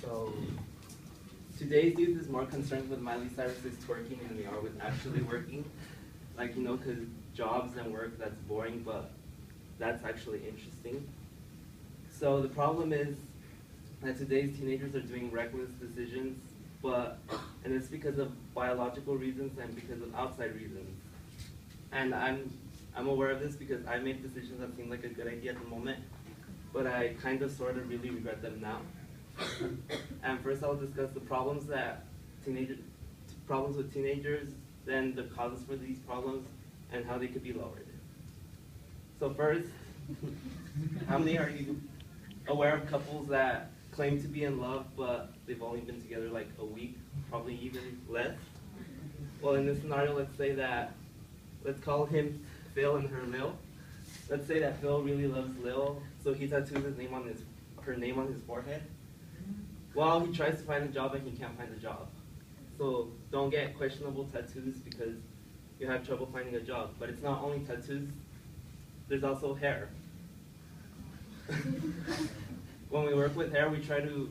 So today's youth is more concerned with Miley Cyrus's twerking than they are with actually working. Like, you know, because jobs and work, that's boring, but that's actually interesting. So the problem is that today's teenagers are doing reckless decisions, and it's because of biological reasons and because of outside reasons. And I'm aware of this because I make decisions that seem like a good idea at the moment, but I kind of sort of really regret them now. And first I'll discuss the problems with teenagers, then the causes for these problems, and how they could be lowered. So first, how many are you aware of couples that claim to be in love, but they've only been together like a week, probably even less? Well, in this scenario, let's call him Phil and her Lil. Let's say that Phil really loves Lil, so he tattoos her name on his forehead. Well, he tries to find a job and he can't find a job. So don't get questionable tattoos because you have trouble finding a job. But it's not only tattoos, there's also hair. When we work with hair, we try to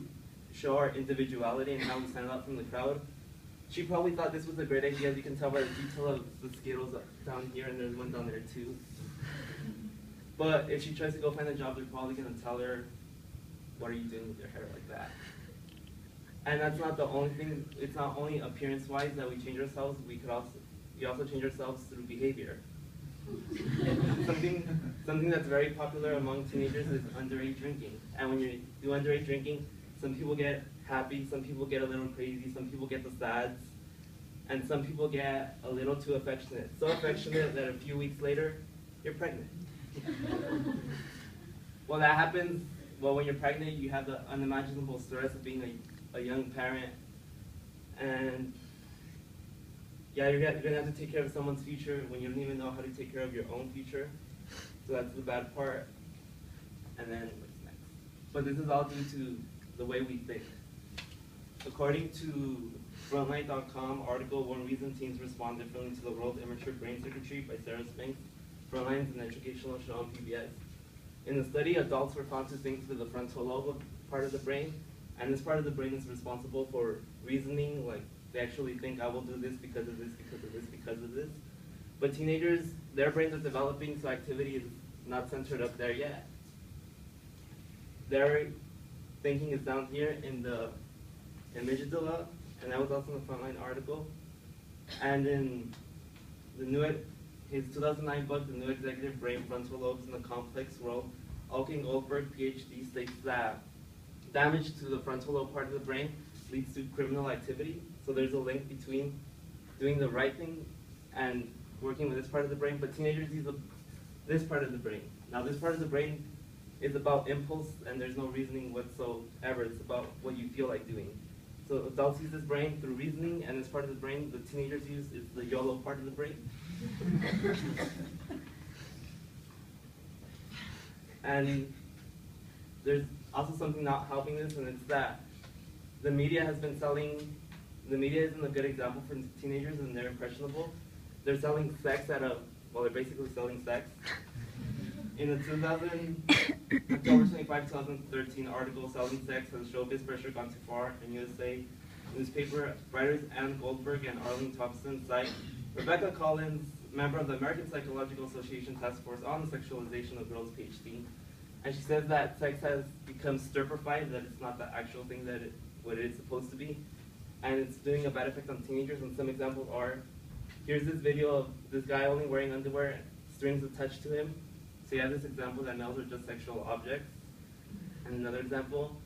show our individuality and how we stand out from the crowd. She probably thought this was a great idea, as you can tell by the detail of the Skittles down here, and there's one down there too. But if she tries to go find a job, they're probably going to tell her, what are you doing with your hair like that? And that's not the only thing. It's not only appearance-wise that we change ourselves, we also change ourselves through behavior. Something that's very popular among teenagers is underage drinking. And when you do underage drinking, some people get happy, some people get a little crazy, some people get the sads, and some people get a little too affectionate. So affectionate that a few weeks later, you're pregnant. Well, that happens, when you're pregnant, you have the unimaginable stress of being a young parent, and yeah, you're gonna have to take care of someone's future when you don't even know how to take care of your own future. So that's the bad part. And then what's next? But this is all due to the way we think. According to Frontline.com article, One Reason Teens Respond Differently to the World's Immature Brain Circuitry by Sarah Spinks, Frontline is an educational show on PBS. In the study, adults were found to think through the frontal lobe part of the brain, and this part of the brain is responsible for reasoning, like they actually think, I will do this because of this, because of this, because of this. But teenagers, their brains are developing, so activity is not centered up there yet. Their thinking is down here in the amygdala, and that was also in the Frontline article. And in his 2009 book, The New Executive Brain, Frontal Lobes in the Complex World, Alkin Goldberg, PhD, states that damage to the frontal lobe part of the brain leads to criminal activity. So there's a link between doing the right thing and working with this part of the brain, but teenagers use this part of the brain. Now this part of the brain is about impulse, and there's no reasoning whatsoever. It's about what you feel like doing. So adults use this brain through reasoning, and this part of the brain the teenagers use is the YOLO part of the brain. And there's also something not helping this, and it's that the media isn't a good example for teenagers, and they're impressionable. They're selling sex they're basically selling sex. In the October 25, 2013 article, Selling Sex, Has Showbiz Pressure Gone Too Far? In USA newspaper, writers Ann Goldberg and Arlene Thompson cite Rebecca Collins, member of the American Psychological Association Task Force on the Sexualization of Girls, PhD. And she says that sex has become stirpified, that it's not the actual thing what it's supposed to be. And it's doing a bad effect on teenagers, and some examples are, here's this video of this guy only wearing underwear, strings attached to him. So you have this example that males are just sexual objects. And another example,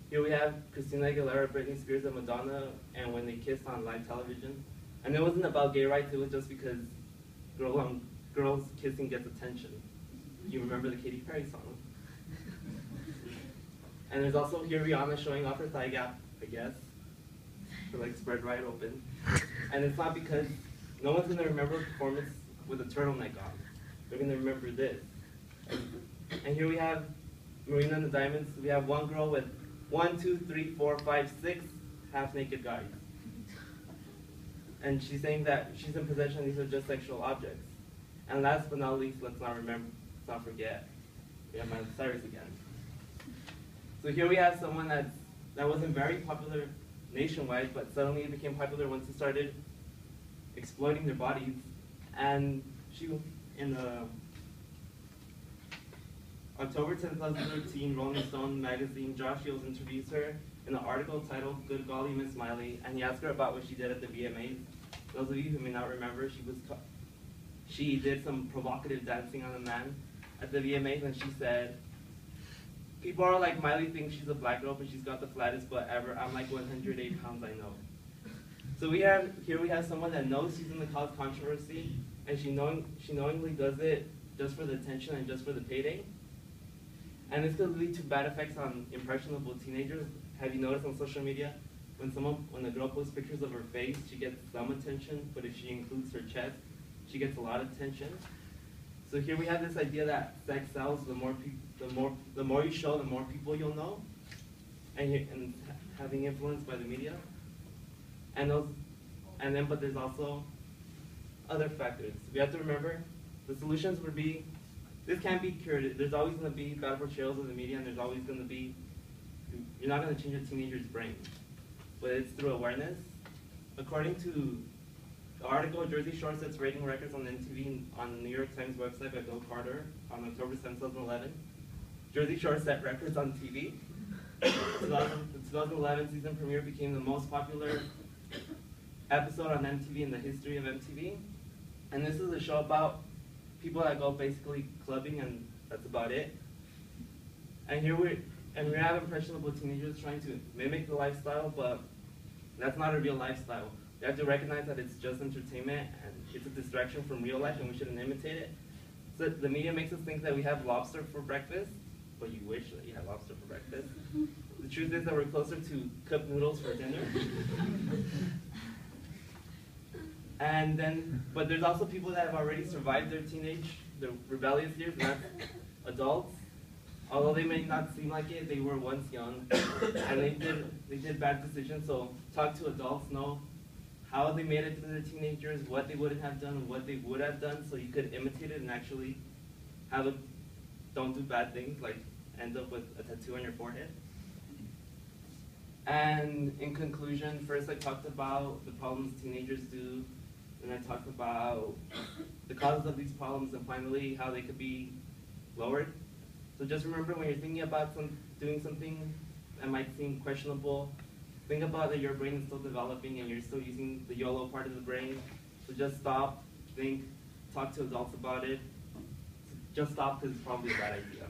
here we have Christina Aguilera, Britney Spears, and Madonna, and when they kissed on live television. And it wasn't about gay rights, it was just because girls kissing gets attention. You remember the Katy Perry song. And there's also here Rihanna showing off her thigh gap, I guess. To spread right open. And it's not because no one's gonna remember a performance with a turtleneck on. They're gonna remember this. And here we have Marina and the Diamonds. We have one girl with 1, 2, 3, 4, 5, 6 half-naked guys. And she's saying that she's in possession, these are just sexual objects. And last but not least, let's not forget, we have Miley Cyrus again. So here we have someone that's that wasn't very popular nationwide, but suddenly it became popular once it started exploiting their bodies. And she, in October 10, 2013, Rolling Stone magazine, Josh Shields interviews her in an article titled "Good Golly, Miss Miley," and he asked her about what she did at the VMAs. Those of you who may not remember, she did some provocative dancing on a man at the VMAs, and she said, "People are like, Miley thinks she's a black girl, but she's got the flattest butt ever. I'm like 108 pounds, I know." So we have someone that knows she's going to cause controversy, and she knowingly does it just for the attention and just for the payday. And this could lead to bad effects on impressionable teenagers. Have you noticed on social media, when a girl posts pictures of her face, she gets some attention, but if she includes her chest, she gets a lot of attention. So here we have this idea that sex sells. The more you show, the more people you'll know, and having influence by the media. But there's also other factors. We have to remember the solutions would be, this can't be cured. There's always going to be bad portrayals of the media, and there's always going to be, you're not going to change a teenager's brain, but it's through awareness. According to the article, Jersey Shore sets rating records on MTV on the New York Times website by Bill Carter on October 7, 2011. Jersey Shore set records on TV. The 2011 season premiere became the most popular episode on MTV in the history of MTV. And this is a show about people that go basically clubbing, and that's about it. And we have impressionable teenagers trying to mimic the lifestyle, but that's not a real lifestyle. You have to recognize that it's just entertainment, and it's a distraction from real life, and we shouldn't imitate it. So the media makes us think that we have lobster for breakfast, but you wish that you had lobster for breakfast. The truth is that we're closer to cup noodles for dinner. But there's also people that have already survived their rebellious years, and that's adults. Although they may not seem like it, they were once young, and they did bad decisions. So talk to adults, know how they made it through their teenagers, what they wouldn't have done, and what they would have done, so you could imitate it and actually don't do bad things, like end up with a tattoo on your forehead. And in conclusion, first I talked about the problems teenagers do, and I talked about the causes of these problems, and finally how they could be lowered. So just remember, when you're thinking about doing something that might seem questionable, think about that your brain is still developing and you're still using the YOLO part of the brain. So just stop, think, talk to adults about it. Just stop, because it's probably a bad idea.